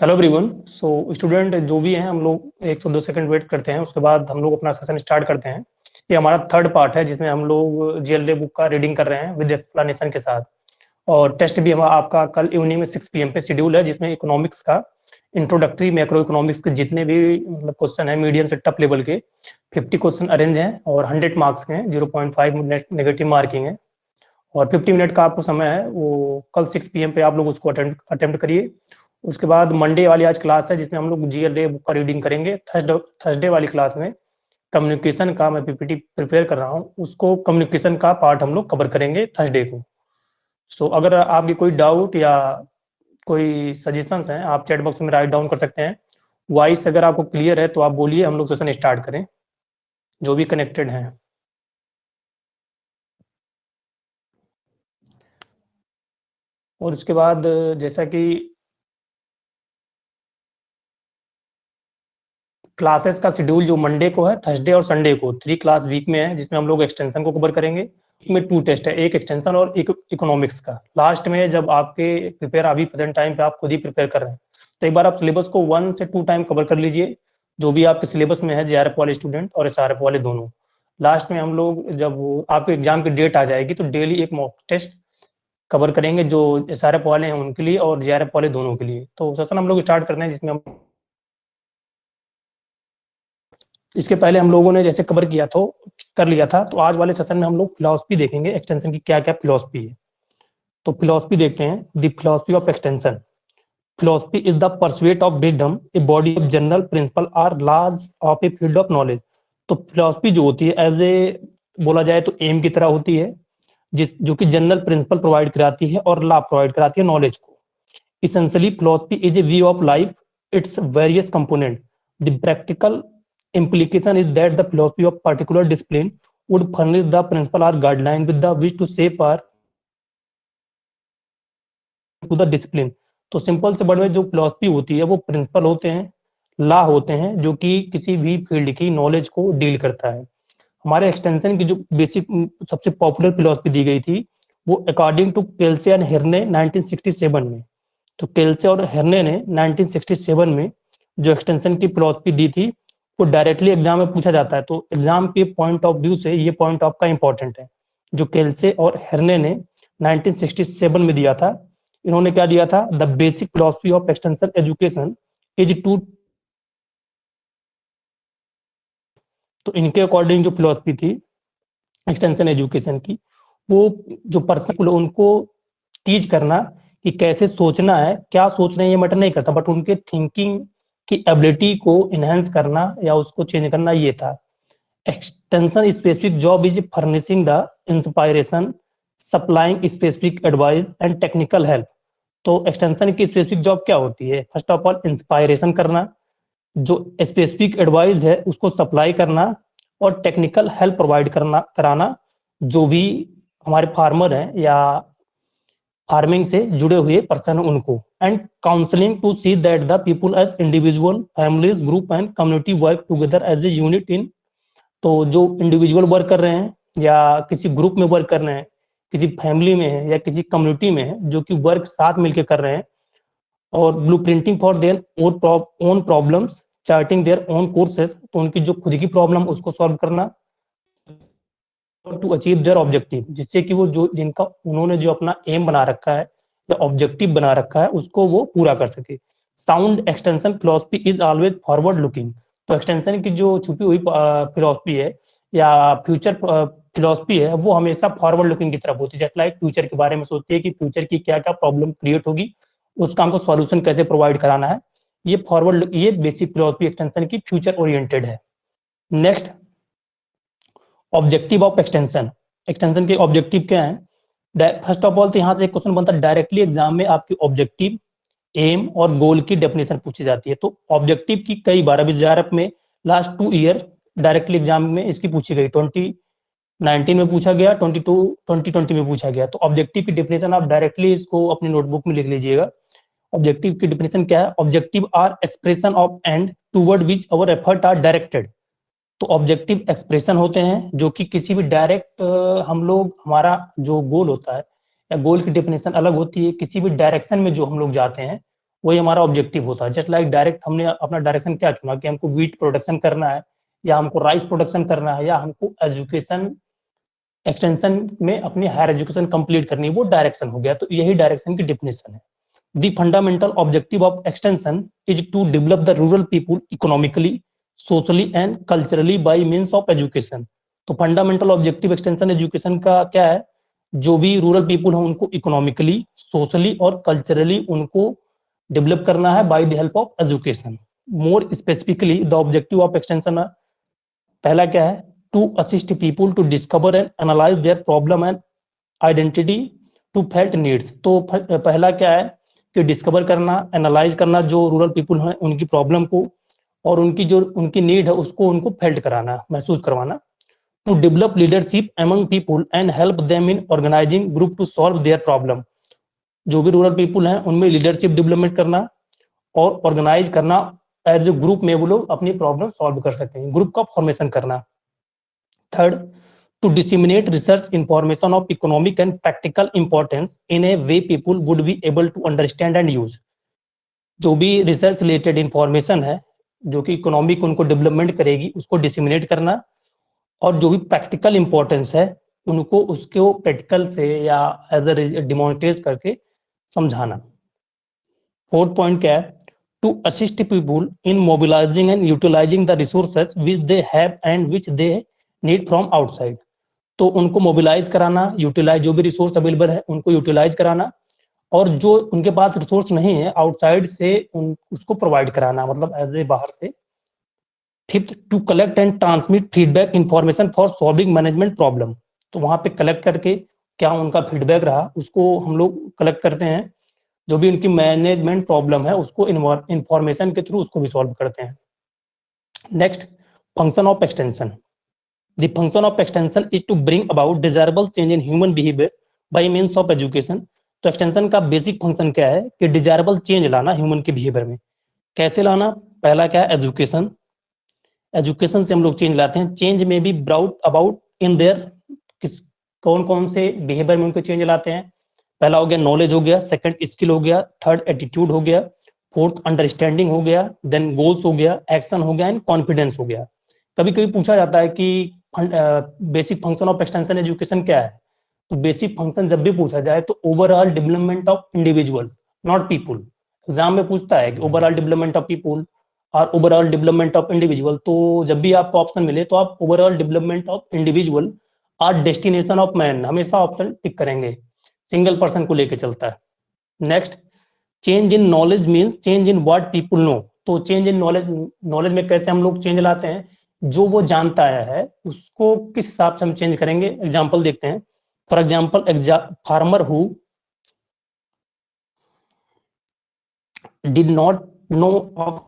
Hello everyone. So student जो भी हैं हम लोग 1 से 2 सेकंड वेट करते हैं, उसके बाद हम लोग अपना सेशन स्टार्ट करते हैं। ये हमारा थर्ड पार्ट है जिसमें हम लोग जीएलडी बुक का रीडिंग कर रहे हैं विद एक्सप्लेनेशन के साथ। और टेस्ट भी हमारा आपका कल इवनिंग में 6 PM पे शेड्यूल है, जिसमें इकोनॉमिक्स का इंट्रोडक्टरी मैक्रो इकोनॉमिक्स के जितने भी मतलब क्वेश्चन है मीडियम से टफ लेवल के 50 क्वेश्चन अरेंज हैं और 100 मार्क्स के हैं। 0.5 नेगेटिव मार्किंग है और 50 मिनट का आपको समय है। वो कल 6 PM पे आप लोग उसको अटेम्प्ट करिए। उसके बाद मंडे वाली आज क्लास है जिसमें हम लोग जीएलडी बुक का रीडिंग करेंगे। थर्सडे वाली क्लास में कम्युनिकेशन का मैं पीपीटी प्रिपेयर कर रहा हूँ, उसको कम्युनिकेशन का पार्ट हम लोग कवर करेंगे थर्सडे को। सो अगर आपकी कोई डाउट या कोई सजेशंस हैं आप चैट बॉक्स में राइट डाउन कर सकते हैं। वॉइस अगर आपको क्लियर है तो आप बोलिए, हम लोग सेशन स्टार्ट करें जो भी कनेक्टेड हैं। और उसके बाद जैसा कि क्लासेस का शेड्यूल जो मंडे को है, थर्सडे और संडे को 3 क्लास वीक में है, जिसमें हम लोग एक्सटेंशन को कवर करेंगे। में 2 टेस्ट है, एक एक्सटेंशन और एक इकोनॉमिक्स का। लास्ट में जब आपके प्रिपेयर अभी प्रेजेंट टाइम पे आप खुद ही प्रिपेयर कर रहे हैं तो एक बार आप सिलेबस को 1 से 2 टाइम कवर कर लीजिए, जो भी आपके सिलेबस में है, जेआरएफ वाले स्टूडेंट और एसआरएफ वाले दोनों। लास्ट में हम लोग जब आपके एग्जाम की डेट आ जाएगी तो डेली एक मॉक टेस्ट कवर करेंगे, जो एसआरएफ वाले हैं उनके लिए और जेआरएफ वाले दोनों के लिए। तो सेशन हम लोग स्टार्ट करते हैं, जिसमें हम इसके पहले हम लोगों ने जैसे कवर किया था कर लिया था। तो आज वाले सेशन में हम लोग फिलॉसफी देखेंगे, एक्सटेंशन की क्या क्या फिलॉसफी है। तो फिलॉसफी देखते हैं। The philosophy of extension. Philosophy is the pursuit of wisdom, a body of general principle or laws of a field of knowledge. तो फिलॉसफी जो होती है एज ए बोला जाए तो एम की तरह होती है, जिस जो कि जनरल प्रिंसिपल प्रोवाइड कराती है और लॉ प्रोवाइड कराती है नॉलेज को। Essentially, philosophy is a view of life, its various components. The practical implication is that the philosophy of particular discipline would furnish the principle or guideline with the wish to shape our to the discipline. तो simple से word में जो philosophy होती है वो principal होते हैं, law होते हैं, जो कि किसी भी फील्ड की नॉलेज को डील करता है। हमारे एक्सटेंशन की जो बेसिक सबसे पॉपुलर फिलोसफी दी गई थी वो अकॉर्डिंग टू केल्से एंड हिर्ने 1967 में। तो केल्से और हेर्ने ने 1967 में जो एक्सटेंशन की फिलॉसफी दी थी वो डायरेक्टली एग्जाम में पूछा जाता है। तो एग्जाम के पॉइंट ऑफ व्यू से ये पॉइंट आपका इंपॉर्टेंट है। जो केल्से और हेर्ने ने 1967 में दिया था, इन्होंने क्या दिया था? The basic philosophy of extension education is to. तो इनके अकॉर्डिंग जो फिलॉसफी थी एक्सटेंशन एजुकेशन की, वो जो पर्सन उनको टीच करना कि कैसे सोचना है, क्या सोच रहे हैं ये मैटर नहीं करता, बट उनके थिंकिंग की एबिलिटी को इनहेंस करना या उसको चेंज करना, ये था। Extension specific job is furnishing the inspiration, supplying specific advice and technical help. तो एक्सटेंशन की स्पेसिफिक जॉब क्या होती है? फर्स्ट ऑफ ऑल इंस्पायरेशन करना, जो स्पेसिफिक एडवाइस है उसको सप्लाई करना और टेक्निकल हेल्प प्रोवाइड करना कराना, जो भी हमारे फार्मर हैं या फार्मिंग से जुड़े हुए पर्सन उनको। And counselling to see that the people as individual, families, group and community work together as a unit in. तो जो इंडिविजुअल वर्क कर रहे हैं या किसी ग्रुप में वर्क कर रहे हैं, किसी फैमिली में है या किसी कम्युनिटी में है, जो कि वर्क साथ मिलकर कर रहे हैं, और blue printing for their own problems, charting their own courses. तो उनकी जो खुद की प्रॉब्लम उसको सॉल्व करना टू अचीव देयर ऑब्जेक्टिव, जिससे कि वो जो जिनका उन्होंने जो अपना एम बना रखा है या ऑब्जेक्टिव बना रखा है उसको वो पूरा कर सके। Sound extension philosophy is always forward looking. तो एक्सटेंशन की जो छुपी हुई फिलॉसफी है या फ्यूचर फिलॉसफी है वो हमेशा फॉरवर्ड लुकिंग की तरफ होती है। जस्ट लाइक फ्यूचर के बारे में सोचती है कि फ्यूचर की क्या क्या प्रॉब्लम क्रिएट होगी, उसका हमको सॉल्यूशन कैसे प्रोवाइड कराना है। ये फॉरवर्ड, ये बेसिक फिलॉसफी एक्सटेंशन की फ्यूचर ओरिएंटेड है। Next, objective of extension. Extension के ऑब्जेक्टिव क्या है? फर्स्ट ऑफ ऑल तो यहाँ से एक क्वेश्चन बनता है, डायरेक्टली एग्जाम में आपकी ऑब्जेक्टिव, एम और गोल की डेफिनेशन पूछी जाती है। तो ऑब्जेक्टिव की कई बार अभी जेआरएफ में लास्ट 2 ईयर डायरेक्टली एग्जाम में इसकी पूछी गई। 2019 में पूछा गया, 2020 में पूछा गया। तो ऑब्जेक्टिव की डेफिनेशन आप डायरेक्टली इसको अपनी नोटबुक में लिख लीजिएगा। ऑब्जेक्टिव की डेफिनेशन क्या है? Objective are expression of and toward which our effort are directed. तो ऑब्जेक्टिव एक्सप्रेशन होते हैं जो कि किसी भी डायरेक्ट हम लोग, हमारा जो गोल होता है या गोल की डेफिनेशन अलग होती है, किसी भी डायरेक्शन में जो हम लोग जाते हैं वही हमारा ऑब्जेक्टिव होता है। जस्ट लाइक डायरेक्ट हमने अपना डायरेक्शन क्या चुना कि हमको वीट प्रोडक्शन करना है, या हमको राइस प्रोडक्शन करना है, या हमको एजुकेशन एक्सटेंशन में अपनी हायर एजुकेशन कंप्लीट करनी है, वो डायरेक्शन हो गया। तो यही डायरेक्शन की डिफिनेशन है। The fundamental objective of extension is to develop the rural people economically, socially and culturally by means of education. तो फंडामेंटल ऑब्जेक्टिव एक्सटेंशन एजुकेशन का क्या है? जो भी रूरल पीपुल हैं उनको इकोनॉमिकली, सोशली और कल्चरली उनको डेवलप करना है by the help of education. More specifically the objective of extension, पहला क्या है? To assist people to discover and analyse their problem and identity to felt needs. तो पहला क्या है कि डिस्कवर करना, एनालाइज करना जो रूरल पीपुल हैं उनकी प्रॉब्लम को, और उनकी जो उनकी नीड है उसको उनको फेल्ट कराना, महसूस करवाना। To develop leadership among people and help them in organising group to solve their problem. जो भी रूरल पीपुल हैं उनमें लीडरशिप डेवलपमेंट करना और ऑर्गेनाइज करना, एज ए ग्रुप में वो लोग अपनी प्रॉब्लम सॉल्व कर सकते हैं, ग्रुप का फॉर्मेशन करना। Third, to disseminate research information of economic and practical importance in a way people would be able to understand and use। जो भी रिसर्च रिलेटेड इंफॉर्मेशन है जो कि इकोनॉमिक उनको डेवलपमेंट करेगी उसको डिसिमिनेट करना, और जो भी प्रैक्टिकल इंपॉर्टेंस है उनको उसको प्रैक्टिकल से या एज ए डिमॉन्स्ट्रेट करके समझाना। फोर्थ पॉइंट क्या है? To assist people in mobilising and utilising the resources which they have and which they need from outside. तो उनको मोबिलाइज कराना, यूटिलाइज जो भी रिसोर्स अवेलेबल है उनको यूटिलाइज कराना, और जो उनके पास रिसोर्स नहीं है आउटसाइड से उसको प्रोवाइड कराना, मतलब एज ए बाहर से। Fifth, to collect and transmit feedback information for solving management problem. तो वहां पे कलेक्ट करके क्या उनका फीडबैक रहा उसको हम लोग कलेक्ट करते हैं, जो भी उनकी मैनेजमेंट प्रॉब्लम है उसको इंफॉर्मेशन के थ्रू उसको भी सॉल्व करते हैं। Next, function of extension. The function of extension is to bring about desirable change in human behavior by means of education। तो एक्सटेंशन का बेसिक फंक्शन क्या है कि डिजायरेबल चेंज लाना ह्यूमन के बिहेवियर में। कैसे लाना? पहला क्या है? एजुकेशन। एजुकेशन से हम लोग चेंज लाते हैं। चेंज में भी ब्राउट अबाउट इन देयर, किस कौन कौन से बिहेवियर में उनको चेंज लाते हैं? पहला हो गया नॉलेज हो गया, सेकंड स्किल हो गया, थर्ड एटीट्यूड हो गया, फोर्थ अंडरस्टैंडिंग हो गया, देन गोल्स हो गया, एक्शन हो गया एंड कॉन्फिडेंस हो गया। कभी कभी पूछा जाता है कि basic function of extension education क्या है? तो बेसिक फंक्शन जब भी पूछा जाए तो overall development of individual, not people. Exam में पूछता है कि ओवरऑल डेवलपमेंट ऑफ पीपुल और ओवरऑल डेवलपमेंट ऑफ इंडिविजुअल, तो जब भी आपको ऑप्शन मिले तो आप ओवरऑल डेवलपमेंट ऑफ इंडिविजुअल और डेस्टिनेशन ऑफ मैन हमेशा ऑप्शन टिक करेंगे, सिंगल पर्सन को लेके चलता है। Next, change in knowledge means change in what people know. तो चेंज इन नॉलेज, नॉलेज में कैसे हम लोग चेंज लाते हैं? जो वो जानता है उसको किस हिसाब से हम चेंज करेंगे। एग्जांपल देखते हैं। For example, farmer who did not know of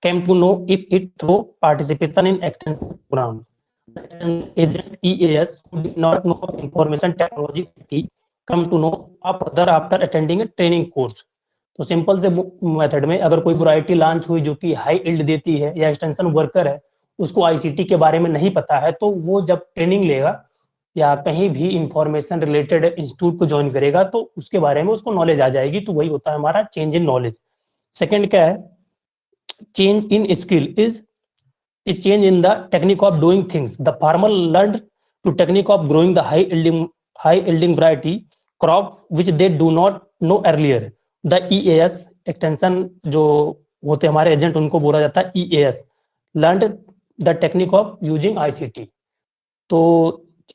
came to know it through participation in extension program। Agent EAS who did not know of information technology come to know of further after attending a training course। तो simple से method में अगर कोई variety launch हुई जो कि high yield देती है, या एक्सटेंशन वर्कर है उसको आईसीटी के बारे में नहीं पता है, तो वो जब ट्रेनिंग लेगा या कहीं भी इंफॉर्मेशन रिलेटेड इंस्टीट्यूट को ज्वाइन करेगा तो उसके बारे में उसको नॉलेज आ जाएगी। तो वही होता है हमारा चेंज इन नॉलेज। सेकेंड क्या है? Change in skill is a change in the technique of doing things। The farmer learned to technique of growing the high yielding variety crop which they do not know earlier। The EAS extension जो होते हमारे agent उनको बोला जाता है EAS, learned the technique of using ICT। तो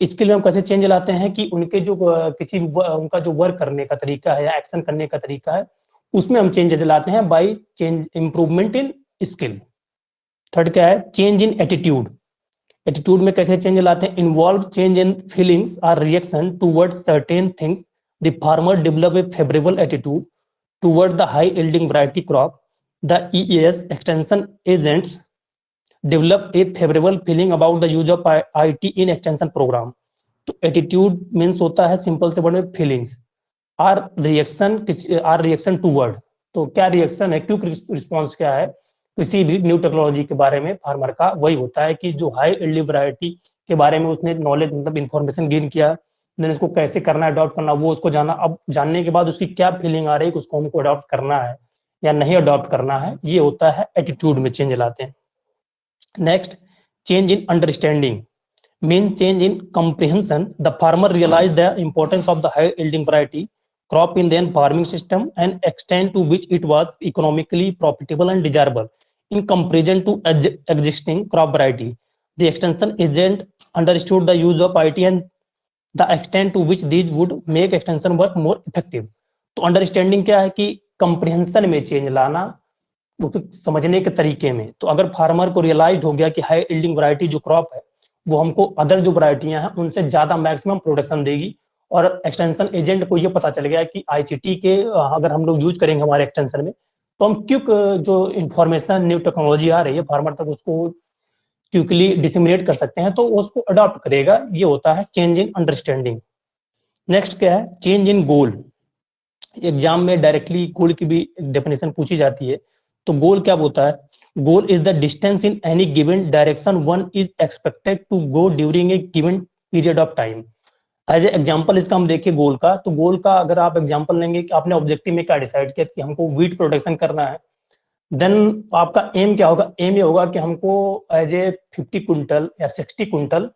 इसके लिए हम कैसे चेंज लाते हैं कि उनके जो किसी उनका जो वर्क करने का तरीका है या एक्शन करने का तरीका है उसमें हम चेंज लाते हैं by change improvement in skill. Third क्या है? Change in attitude. एटीट्यूड में कैसे चेंज लाते हैं? इन्वॉल्व चेंज इन फीलिंग्स और reaction toward certain things. The farmer develop a favourable attitude toward the high yielding variety crop. The EAS extension agents develop a favourable feeling about the use of IT in extension programme. तो attitude means होता है simple से word में feelings, और reaction toward. तो क्या reaction है, quick response क्या है किसी भी न्यू टेक्नोलॉजी के बारे में फार्मर का? वही होता है कि जो हाई यील्ड वैरायटी के बारे में उसने नॉलेज मतलब इंफॉर्मेशन गेन किया, देन इसको कैसे करना है, अडॉप्ट करना, वो उसको जाना। अब जानने के बाद उसकी क्या फीलिंग आ रही है कि उसको हमको अडॉप्ट करना है या नहीं अडॉप्ट करना है, ये होता है एटीट्यूड में चेंज लाते हैं। Next, change in understanding mean change in comprehension. The farmer realized the importance of the high yielding variety crop in their farming system and extent to which it was economically profitable and desirable in comparison to existing crop variety. The extension agent understood the use of IT and the extent to which these would make extension work more effective. तो understanding क्या है कि comprehension में change लाना, उसको समझने के तरीके में। तो अगर फार्मर को रियलाइज हो गया कि हाई यील्डिंग वैरायटी जो क्रॉप है वो हमको अदर जो वैरायटियां हैं उनसे ज्यादा मैक्सिमम प्रोडक्शन देगी, और एक्सटेंशन एजेंट को ये पता चल गया कि आईसीटी के अगर हम लोग यूज करेंगे हमारे एक्सटेंशन में, तो हम क्विक जो इंफॉर्मेशन न्यू टेक्नोलॉजी आ रही है फार्मर तक उसको क्विकली डिसमिनेट कर सकते हैं, तो उसको अडॉप्ट करेगा। ये होता है चेंज इन अंडरस्टैंडिंग। नेक्स्ट क्या है, चेंज इन गोल। एग्जाम में डायरेक्टली गोल की भी डेफिनेशन पूछी जाती है। तो गोल क्या होता है, goal is the distance in any given direction one is expected to go during a given period of time. As a example इसका हम देखिए गोल का, तो गोल का अगर आप एग्जाम्पल लेंगे कि आपने ऑब्जेक्टिव में क्या डिसाइड किया कि हमको वीट प्रोडक्शन करना है, देन आपका एम क्या होगा, एम ये होगा कि हमको एज ए 50 क्विंटल या 60 क्विंटल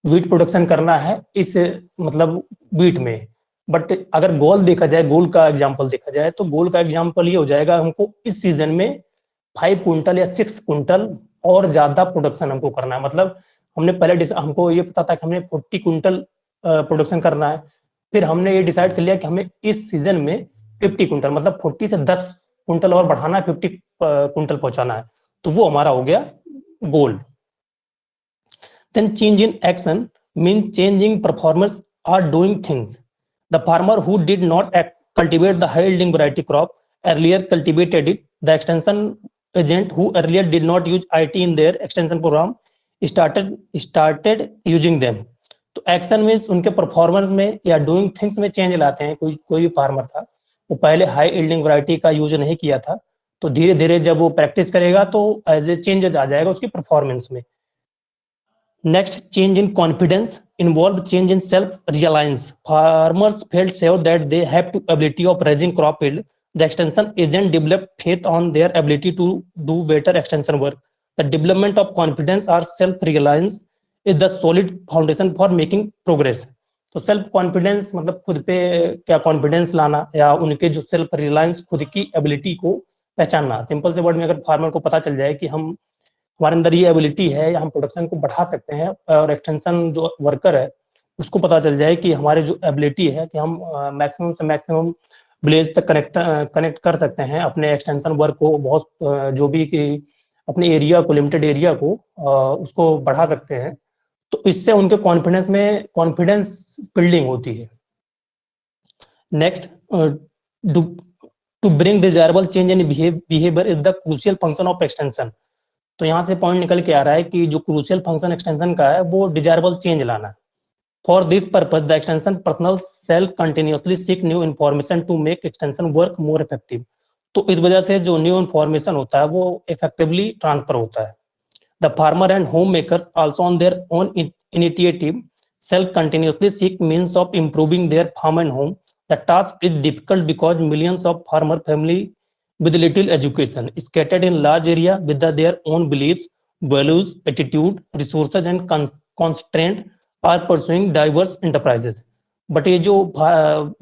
वीट प्रोडक्शन करना है इस मतलब वीट में। बट अगर गोल देखा जाए, गोल का एग्जाम्पल देखा जाए, तो गोल का एग्जाम्पल ये हो जाएगा हमको इस सीजन में 5 क्विंटल या 6 क्विंटल और ज्यादा प्रोडक्शन हमको करना है। मतलब हमने पहले हमको ये पता था कि हमने 40 क्विंटल प्रोडक्शन करना है, फिर हमने ये डिसाइड कर लिया कि हमें इस सीजन में 50 क्विंटल मतलब 40 से 10 क्विंटल और बढ़ाना है, 50 क्विंटल पहुंचाना है। तो वो हमारा हो गया गोल। Then change in action means changing performance or doing things. The farmer who did not cultivate the high yielding variety crop earlier cultivated it. The extension agent who earlier did not use IT in their extension program started using them. तो action में उनके performance में या doing things में change लाते हैं। कोई भी फार्मर था वो पहले हाई यील्डिंग वैरायटी का यूज नहीं किया था, तो धीरे धीरे जब वो प्रैक्टिस करेगा तो एज ए चेंज आ जाएगा उसकी परफॉर्मेंस में। Next, change in confidence involved change in self-reliance. Farmers felt sure that they have the ability of raising crop yield. The extension agent developed faith on their ability to do better extension work. The development of confidence or self-reliance is the solid foundation for making progress. तो self confidence मतलब खुद पे क्या confidence लाना या उनके जो self reliance खुद की एबिलिटी को पहचानना। सिंपल से वर्ड में अगर फार्मर को पता चल जाए कि हम हमारे अंदर ये एबिलिटी है या हम प्रोडक्शन को बढ़ा सकते हैं, और एक्सटेंशन जो वर्कर है उसको पता चल जाए कि हमारे जो एबिलिटी है कि हम मैक्सिमम से मैक्सिमम विलेज तक कनेक्ट कर सकते हैं अपने एक्सटेंशन वर्क को, बहुत जो भी कि अपने एरिया को, लिमिटेड एरिया को उसको बढ़ा सकते हैं। तो इससे उनके कॉन्फिडेंस बिल्डिंग होती है। Next, to bring desirable change in behaviour is the crucial function of extension. तो यहाँ से पॉइंट निकल के आ रहा है कि जो क्रूशियल फंक्शन एक्सटेंशन का है वो डिजायरेबल चेंज लाना है। For this purpose the extension personnel cell continuously seek new information to make extension work more effective. तो इस वजह से जो न्यू इन्फॉर्मेशन होता है वो इफेक्टिवली ट्रांसफर होता है। The farmer and home makers also on their own initiative cell continuously seek means of improving their farm and home. The task is difficult because millions of farmer family with little education, scattered in large area with their own beliefs, values, attitude, resources and constraint are pursuing diverse enterprises. But ये जो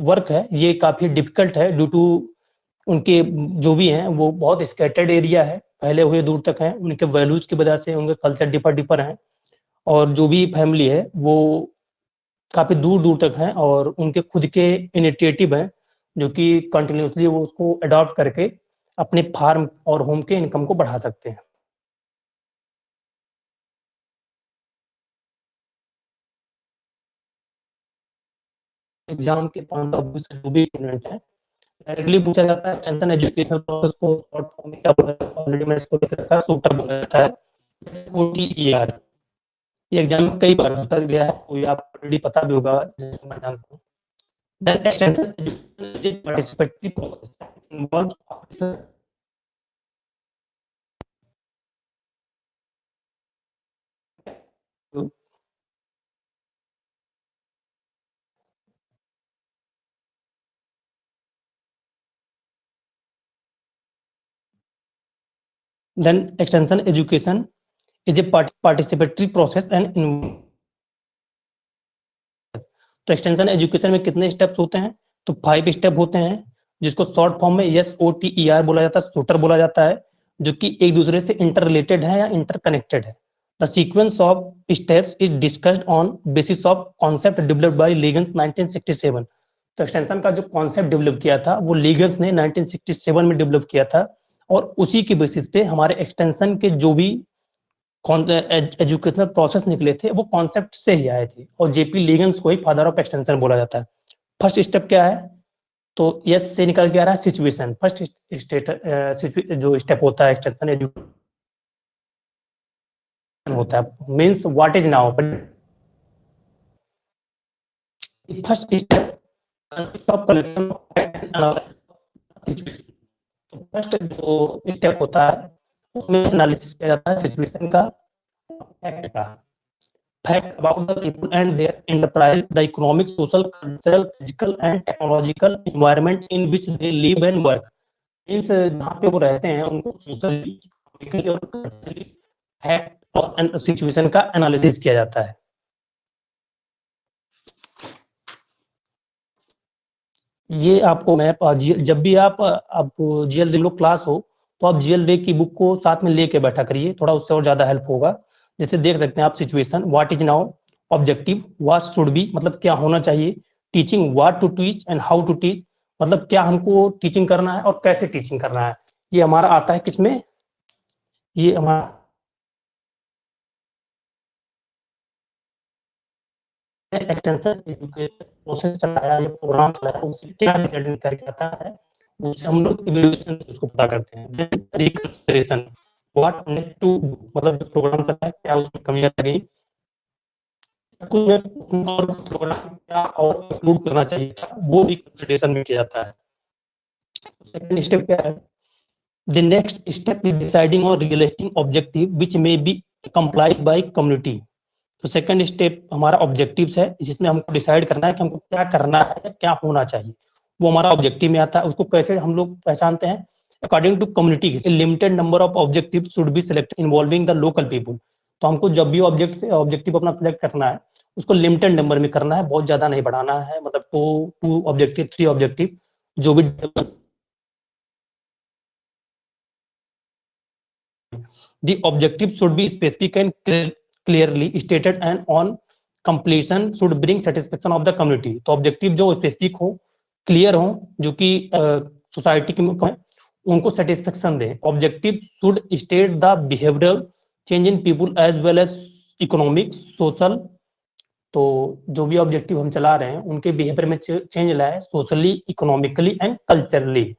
work है ये काफी difficult है due to उनके जो भी हैं वो बहुत स्कैटर्ड एरिया है, पहले हुए दूर तक हैं, उनके वैल्यूज की वजह से उनके कल्चर डिफर हैं, और जो भी फैमिली है वो काफी दूर दूर तक हैं, और उनके खुद के इनिशिएटिव हैं जो कि कंटिन्यूसली वो उसको अडॉप्ट करके अपने फार्म और होम के इनकम को बढ़ा सकते हैं। एग्जाम के पॉइंट ऑफ व्यू से जो भी स्टूडेंट है डायरेक्टली पूछा जाता है एक्सटेंशन एजुकेशनल प्रोसेस को शॉर्ट फॉर्म में क्या बोला जाता है, ऑलरेडी मैंने इसको लिख रखा है, सूटर बोला जाता है, SOTER। ये एग्जाम में कई बार होता गया है, कोई आप ऑलरेडी पता भी होगा जैसे मैं जानता हूँ। Then extension education is participatory process involve then extension education is a participatory process and तो एक्सटेंशन एजुकेशन में कितने स्टेप्स होते हैं? तो 5 स्टेप होते हैं, जिसको शॉर्ट फॉर्म में SOTER बोला जाता है, शूटर बोला जाता है, जो कि एक दूसरे से इंटर रिलेटेड है या इंटर कनेक्टेड है। The sequence of steps is discussed on basis of concept developed by Leagans 1967। तो एक्सटेंशन का जो कॉन्सेप्ट डेवलप किया था वो लीगन्स ने 1967 में डेवलप किया था, और उसी के बेसिस पे हमारे एक्सटेंशन के जो भी एजुकेशनल प्रोसेस निकले थे वो कॉन्सेप्ट से ही आए थे, और JP लीगन्स को ही फादर ऑफ एक्सटेंशन बोला जाता है। फर्स्ट स्टेप क्या है? तो यस से निकल के आ रहा है सिचुएशन। फर्स्ट स्टेट जो स्टेप होता है एक्सटेंशन एजुकेशन होता है, means what is now. First step consist of collection situation. First जो स्टेप होता है उसमें एनालिसिस किया जाता है सिचुएशन का, फैक्ट का, fact about the people and their enterprise, the economic, social, cultural, physical and technological environment in which they live and work। Means जहाँ पे वो रहते हैं उनको सोशली, इकोनॉमिकली और कल्चरली फैक्ट और सिचुएशन का एनालिसिस किया जाता है। ये आपको मैं जब भी आप GL लो क्लास हो तो आप GL की बुक को साथ में लेके बैठा करिए, थोड़ा उससे और ज्यादा हेल्प होगा। जैसे देख सकते हैं आप situation, what is now, objective, what should be मतलब क्या होना चाहिए, teaching, what to teach and how to teach मतलब क्या हमको टीचिंग करना है और कैसे टीचिंग करना है। ये हमारा आता है किसमें? ये हमारा एक्सटेंशन एजुकेशन प्रोसेस चलाया, ये प्रोग्राम चलाया, उससे क्या रिजल्ट करके आता है, उससे हम लोग इवैल्यूएशन से उसको पता करते हैं। Reconsideration, what need to do मतलब जो प्रोग्राम चला है क्या उसमें कमियां लगी, और प्रोग्राम क्या और इंक्लूड करना चाहिए था, वो भी कंसिडरेशन में किया जाता है। सेकंड स्टेप क्या है? The next step is deciding on realistic objective which may be complied by community। तो सेकंड स्टेप हमारा ऑब्जेक्टिव्स है, जिसमें हमको डिसाइड करना है कि हमको क्या करना है, क्या होना चाहिए, वो हमारा ऑब्जेक्टिव में आता है। उसको कैसे हम लोग पहचानते हैं? According to community, limited number of objective should be select involving the local people. तो हमको जब भी ऑब्जेक्टिव अपना सिलेक्ट करना है उसको लिमिटेड नंबर में करना है, बहुत ज्यादा नहीं बढ़ाना है, मतलब 2 ऑब्जेक्टिव 3 ऑब्जेक्टिव जो भी। The objective should be specific and clearly stated and on completion should bring satisfaction of the community। तो ऑब्जेक्टिव जो स्पेसिफिक हो, क्लियर हो, जो कि सोसाइटी के उनको सेटिस्फेक्शन दे। Objective should state the behavioural change in people as well as economic social. तो जो भी ऑब्जेक्टिव हम चला रहे हैं उनके बिहेवियर में चेंज लाए, socially, economically and culturally.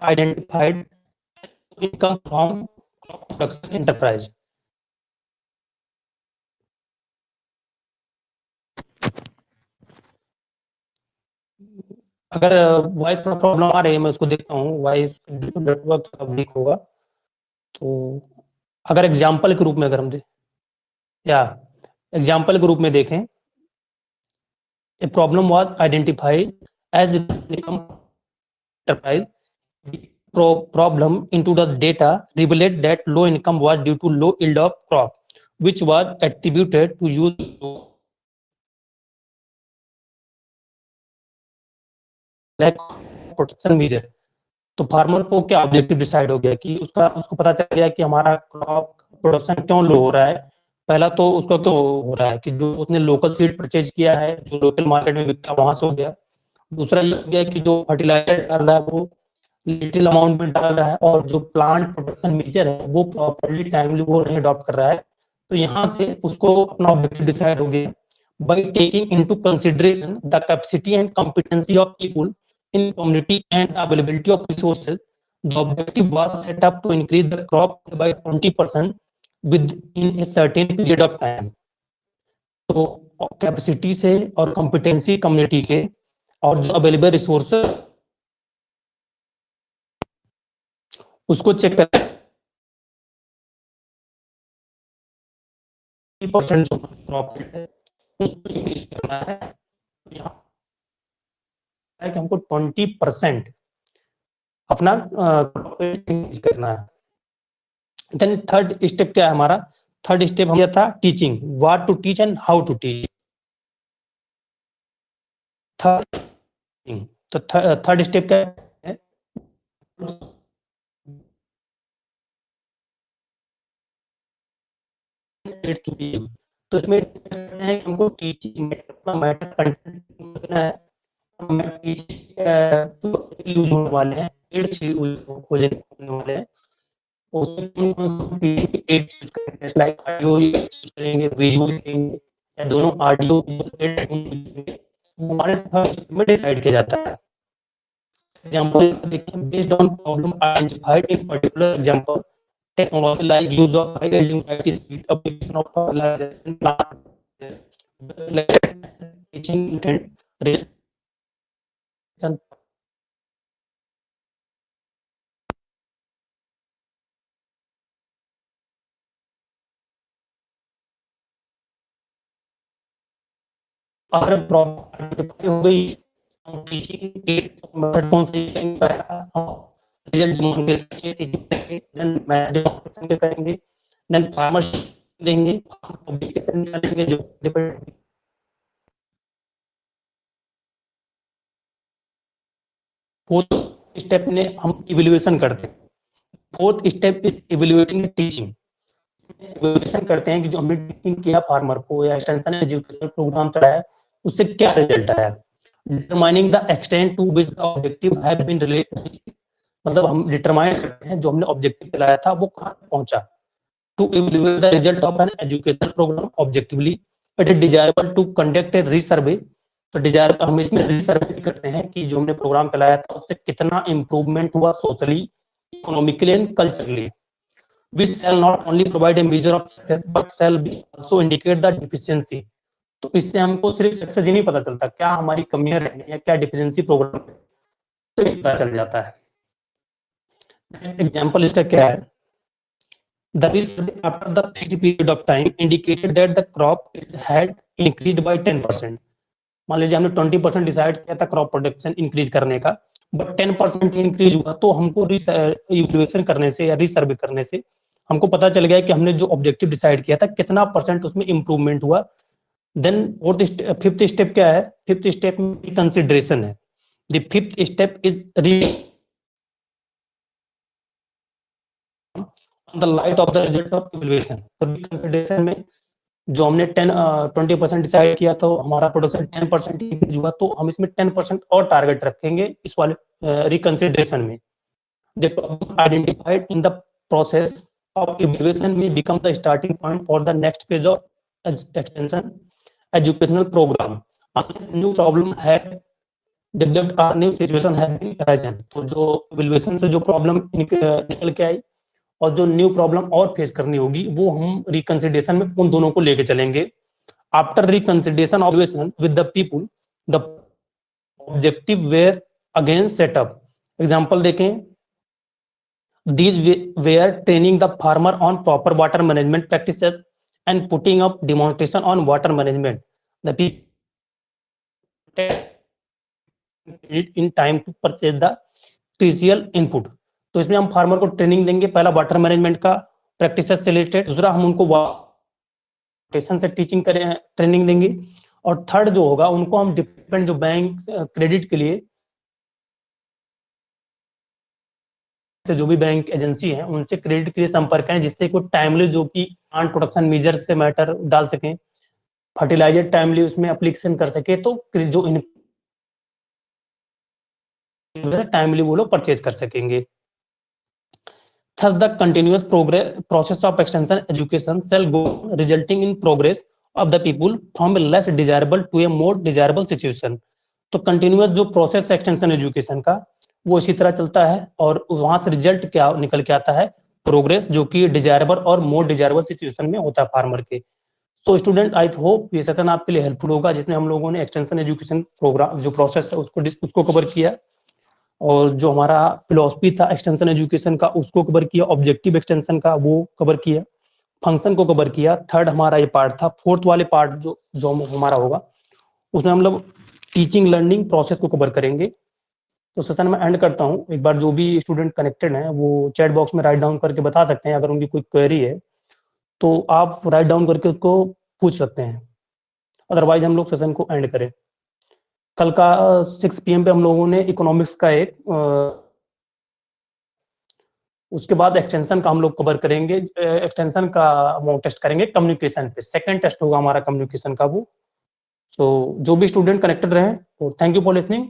Identified income from production enterprise. अगर वॉइस थोड़ा प्रॉब्लम आ रही है, मैं उसको देखता हूँ, वॉइस नेटवर्क वीक होगा। तो अगर एग्जाम्पल के रूप में अगर हम या एग्जाम्पल के रूप में देखें, a problem was identified as enterprise problem into the data revealed that low income was due to low yield of crop which was attributed to use lack of protection measure। तो farmer को क्या objective decide हो गया कि उसको पता चल गया कि हमारा क्रॉप प्रोडक्शन क्यों लो हो रहा है। पहला तो उसको क्यों हो रहा है कि जो उसने लोकल सीड परचेज किया है, जो लोकल मार्केट में बिकता है वहां से हो गया। दूसरा ये हो गया कि जो फर्टिलाइजर डाल रहा है वो लिटिल अमाउंट में डाल रहा है, और जो प्लांट प्रोडक्शन मेजर है वो प्रॉपरली टाइमली वो नहीं अडॉप्ट कर रहा है। तो यहाँ से उसको अपना ऑब्जेक्टिव डिसाइड हो गया। by taking into consideration the capacity and competency of people in community and availability of resources, the objective was set up to increase the crop by 20% within a certain period of time। तो capacity से और competency community के और जो available resources उसको check करें। % जो profit है उसको इंक्रीज करना है, यहाँ है कि हमको 20% अपना इंक्रीज करना है। देन थर्ड स्टेप क्या है हमारा? थर्ड स्टेप हम था teaching, what to teach and how to teach. Third, तो थर्ड स्टेप क्या है? तो इसमें है कि हमको टीचिंग मैटर कंटेंट है, यूज होने वाले हैं, एड्स होने वाले हैं, लाइक ऑडियो करेंगे, विजुअल करेंगे, या दोनों ऑडियो हमारे में डिसाइड किया जाता है। एग्जांपल देखिए, based on problem identified in particular example, technology like use of high light speed application of fertilization plant teaching intent relation। अगर प्रॉब्लम आइडेंटिफाई हो गई, हम टीचिंग मेथड कौन सी रिजल्ट देन मैनेजमेंट करेंगे, देन फार्मर्स देंगे, publication करेंगे जो depend. Fourth step में हम इवैल्यूएशन करते हैं। Fourth step is evaluating teaching. Evaluation करते हैं कि जो हमने टीचिंग किया फार्मर को या एक्सटेंशन एजुकेशन प्रोग्राम चलाया, उससे क्या रिजल्ट आया। Determining the extent to which the objective have been related, मतलब हम डिटरमाइन करते हैं जो हमने ऑब्जेक्टिव चलाया था वो कहाँ पहुंचा। To evaluate the result of an education program objectively, it is desirable to conduct a resurvey. तो डिजायर हम इसमें रीसर्वे करते हैं कि जो हमने प्रोग्राम चलाया था उससे कितना इंप्रूवमेंट हुआ socially, economically and culturally. which shall not only provide a measure of success but shall be also indicate the deficiency। तो इससे हमको सिर्फ सक्सेस ही नहीं पता चलता, क्या हमारी कमियां रह गई या क्या डिफिशिएंसी प्रोग्राम से पता चल जाता है। एग्जांपल इसका क्या है? The research after the fixed period of time indicated that the crop had increased by 10%। मान लीजिए हमने 20% डिसाइड किया था क्रॉप प्रोडक्शन इंक्रीज करने का, बट 10% इंक्रीज हुआ, तो हमको इवैल्यूएशन करने से या रिसर्वे करने से हमको पता चल गया कि हमने जो ऑब्जेक्टिव डिसाइड किया था कितना परसेंट उसमें इंप्रूवमेंट हुआ। देन फिफ्थ स्टेप क्या है? फिफ्थ स्टेप में कंसिडरेशन है। The fifth step is the light of the result of evaluation. तो कंसिडरेशन में जो हमने 20% डिसाइड किया तो हमारा प्रोडक्शन 10% इंक्रीज हुआ, तो हम इसमें 10% और टारगेट रखेंगे इस वाले रिकंसिडरेशन में। The problem identified in the process of evaluation may become the starting point for the next phase of extension educational program। New problem है developed or new situation have been arisen। तो जो evaluation से जो problem निकल के आई और जो new problem और फेस करनी होगी वो हम रिकंसिडरेशन में उन दोनों को लेके चलेंगे। After reconsideration observation with the people, the objective were again set up. Example देखें, these were training the farmer on proper water management practices and putting up demonstration on water management। The people in time to purchase the crucial input। तो इसमें हम farmer को training देंगे, पहला water management का practices से related, दूसरा हम उनको वाटर से टीचिंग करें ट्रेनिंग देंगे, और थर्ड जो होगा उनको हम डिपेंड जो बैंक क्रेडिट के लिए से जो भी बैंक एजेंसी है उनसे क्रेडिट के लिए संपर्क है, जिससे कोई टाइमली जो कि प्लांट प्रोडक्शन मेजर से मैटर डाल सकें, फर्टिलाइजर टाइमली उसमें एप्लीकेशन कर सके, तो जो टाइमली वो लोग परचेज कर सकेंगे। Thus the continuous process of extension education shall go resulting in progress of the people from a less desirable to a more desirable situation। तो कंटिन्यूअस जो प्रोसेस एक्सटेंशन एजुकेशन का वो इसी तरह चलता है, और वहां से रिजल्ट क्या निकल के आता है? प्रोग्रेस, जो कि डिजायरेबल और मोर डिजायरेबल सिचुएशन में होता है फार्मर के। तो स्टूडेंट आई होप ये सेशन आपके लिए हेल्पफुल होगा, जिसमें हम लोगों ने एक्सटेंशन एजुकेशन प्रोग्राम जो प्रोसेस है उसको कवर किया, और जो हमारा फिलॉसफी था एक्सटेंशन एजुकेशन का उसको कवर किया, ऑब्जेक्टिव एक्सटेंशन का वो कवर किया, फंक्शन को कवर किया। थर्ड हमारा ये पार्ट था। फोर्थ वाले पार्ट जो जो हमारा होगा उसमें हम लोग टीचिंग लर्निंग प्रोसेस को कवर करेंगे। तो सेशन में एंड करता हूँ। एक बार जो भी स्टूडेंट कनेक्टेड हैं वो चैट बॉक्स में राइट डाउन करके बता सकते हैं, अगर उनकी कोई क्वेरी है तो आप राइट डाउन करके उसको पूछ सकते हैं, अदरवाइज हम लोग सेशन को एंड करें। कल का 6 PM पे हम लोगों ने इकोनॉमिक्स का एक उसके बाद एक्सटेंशन का हम लोग कवर करेंगे। एक्सटेंशन का मॉक टेस्ट करेंगे कम्युनिकेशन पे, सेकंड टेस्ट होगा हमारा कम्युनिकेशन का वो। सो जो भी स्टूडेंट कनेक्टेड रहे, तो थैंक यू फॉर लिसनिंग।